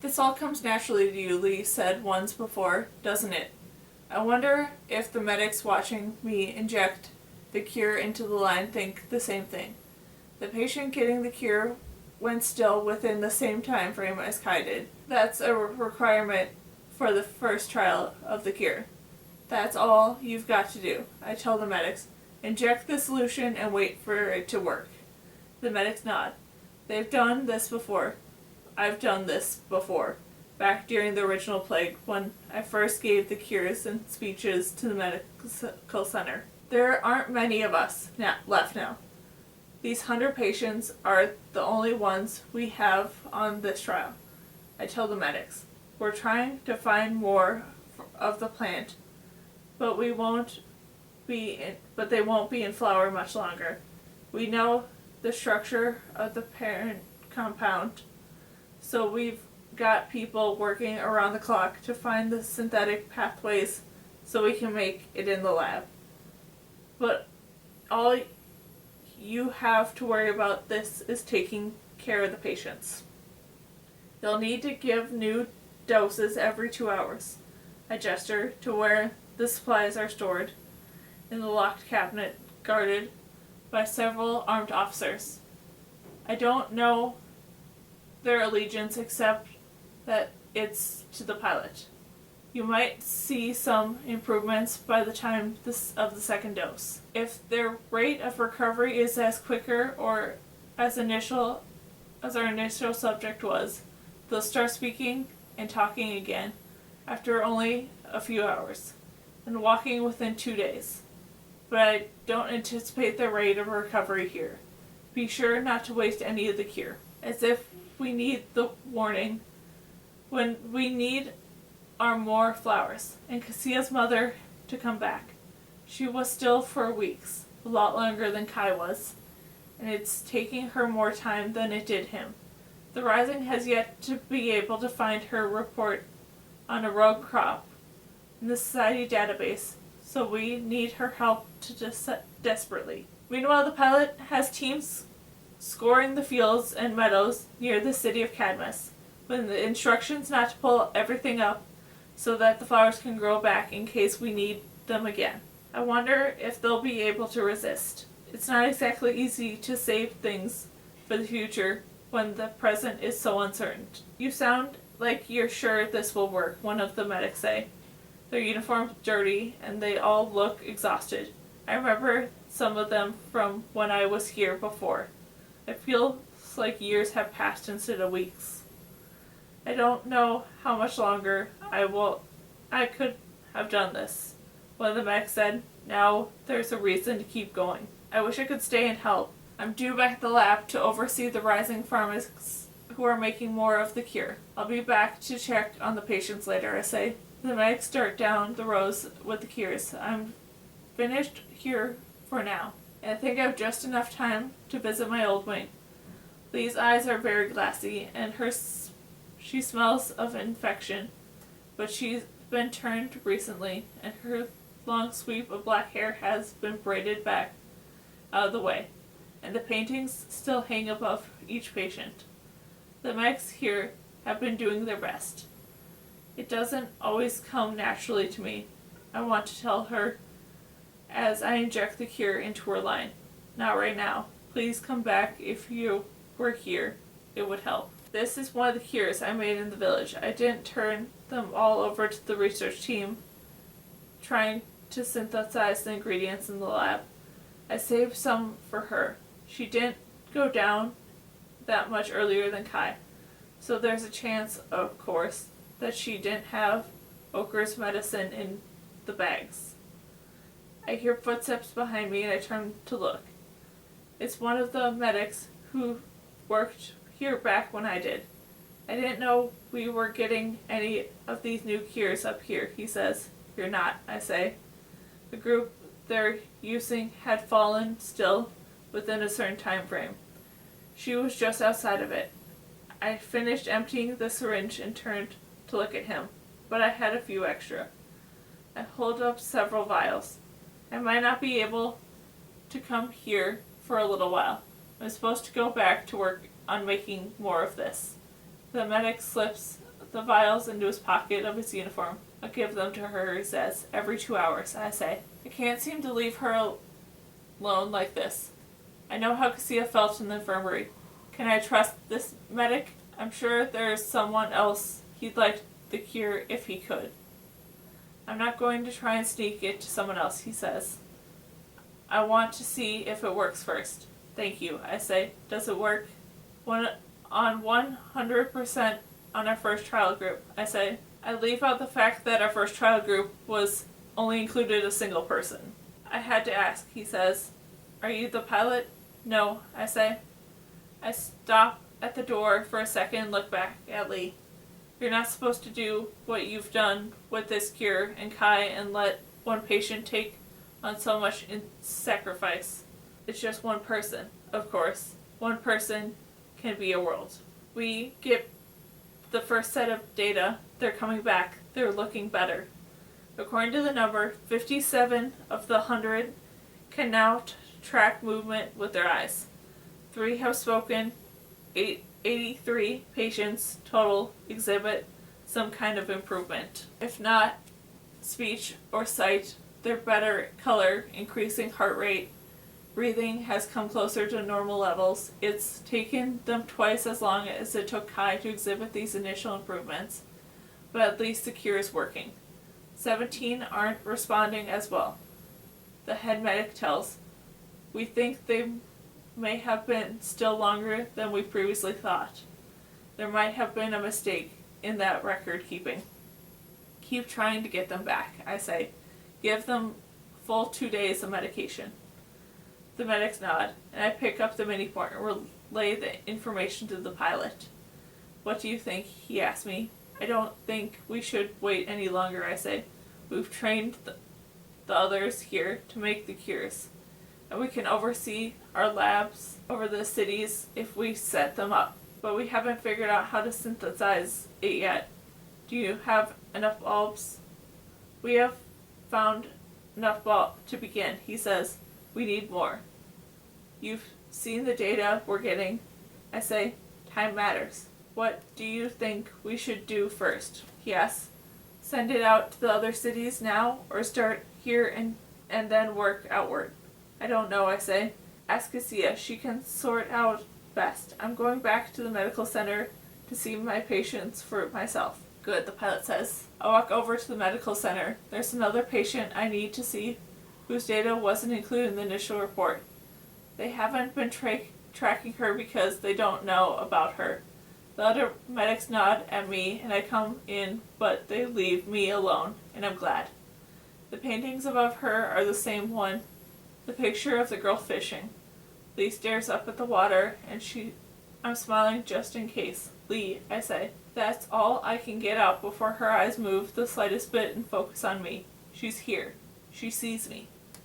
This all comes naturally to you, Lee said once before, doesn't it? I wonder if the medics watching me inject the cure into the line think the same thing. The patient getting the cure went still within the same time frame as Kai did. That's a requirement for the first trial of the cure. That's all you've got to do, I tell the medics. Inject the solution and wait for it to work. The medics nod. They've done this before. I've done this before. Back during the original plague, when I first gave the cures and speeches to the medical center. There aren't many of us left now. These 100 patients are the only ones we have on this trial. I tell the medics. We're trying to find more of the plant, but they won't be in flower much longer. We know the structure of the parent compound, so we've got people working around the clock to find the synthetic pathways so we can make it in the lab. But all you have to worry about this is taking care of the patients. They'll need to give new doses every 2 hours. I gesture to where the supplies are stored in the locked cabinet guarded by several armed officers. I don't know their allegiance except that it's to the pilot. You might see some improvements by the time of the second dose. If their rate of recovery is as quicker or as our initial subject was, they'll start speaking and talking again after only a few hours, and walking within 2 days. But I don't anticipate the rate of recovery here. Be sure not to waste any of the cure. As if we need the warning when we need are more flowers, and Cassia's mother to come back. She was still for weeks, a lot longer than Kai was, and it's taking her more time than it did him. The Rising has yet to be able to find her report on a rogue crop in the Society database, so we need her help desperately. Meanwhile, the pilot has teams scouring the fields and meadows near the city of Cadmus, with the instructions not to pull everything up so that the flowers can grow back in case we need them again. I wonder if they'll be able to resist. It's not exactly easy to save things for the future when the present is so uncertain. You sound like you're sure this will work, one of the medics say. Their uniforms dirty and they all look exhausted. I remember some of them from when I was here before. It feels like years have passed instead of weeks. I don't know how much longer I could have done this. One of the medics said, now there's a reason to keep going. I wish I could stay and help. I'm due back at the lab to oversee the Rising pharmacists who are making more of the cure. I'll be back to check on the patients later, I say. The medics start down the rows with the cures. I'm finished here for now, and I think I have just enough time to visit my old wing. Lee's eyes are very glassy, and she smells of infection, but she's been turned recently, and her long sweep of black hair has been braided back out of the way, and the paintings still hang above each patient. The medics here have been doing their best. It doesn't always come naturally to me. I want to tell her as I inject the cure into her line. Not right now. Please come back if you were here. It would help. This is one of the cures I made in the village. I didn't turn them all over to the research team trying to synthesize the ingredients in the lab. I saved some for her. She didn't go down that much earlier than Kai, so there's a chance, of course, that she didn't have Oker's medicine in the bags. I hear footsteps behind me and I turn to look. It's one of the medics who worked here back when I did. I didn't know we were getting any of these new cures up here, he says. You're not, I say. The group they're using had fallen still within a certain time frame. She was just outside of it. I finished emptying the syringe and turned to look at him, but I had a few extra. I hold up several vials. I might not be able to come here for a little while. I'm supposed to go back to work on making more of this. The medic slips the vials into his pocket of his uniform. I'll give them to her, he says, every 2 hours, I say. I can't seem to leave her alone like this. I know how Cassia felt in the infirmary. Can I trust this medic? I'm sure there's someone else he'd like the cure if he could. I'm not going to try and sneak it to someone else, he says. I want to see if it works first. Thank you, I say. Does it work? On 100% on our first trial group, I say. I leave out the fact that our first trial group was only included a single person. I had to ask, he says. Are you the pilot? No, I say. I stop at the door for a second and look back at Lee. You're not supposed to do what you've done with this cure and Kai and let one patient take on so much in sacrifice. It's just one person, of course. One person can be a world. We get the first set of data. They're coming back. They're looking better. According to the number, 57 of the 100 can now track movement with their eyes. 3 have spoken. 83 patients total exhibit some kind of improvement. If not speech or sight, they're better color, increasing heart rate. Breathing has come closer to normal levels. It's taken them twice as long as it took Kai to exhibit these initial improvements, but at least the cure is working. 17 aren't responding as well. The head medic tells. We think they may have been still longer than we previously thought. There might have been a mistake in that record keeping. Keep trying to get them back, I say. Give them full 2 days of medication. The medics nod, and I pick up the mini-port and relay the information to the pilot. What do you think? He asks me. I don't think we should wait any longer, I say. We've trained the others here to make the cures, and we can oversee our labs over the cities if we set them up. But we haven't figured out how to synthesize it yet. Do you have enough bulbs? We have found enough bulb to begin, he says. We need more. You've seen the data we're getting. I say, time matters. What do you think we should do first? He asks. Send it out to the other cities now, or start here and then work outward? I don't know, I say. Ask Cassia. She can sort out best. I'm going back to the medical center to see my patients for myself. Good, the pilot says. I walk over to the medical center. There's another patient I need to see whose data wasn't included in the initial report. They haven't been tracking her because they don't know about her. The other medics nod at me and I come in, but they leave me alone, and I'm glad. The paintings above her are the same one, the picture of the girl fishing. Lee stares up at the water, and I'm smiling just in case. Lee, I say. That's all I can get out before her eyes move the slightest bit and focus on me. She's here. She sees me.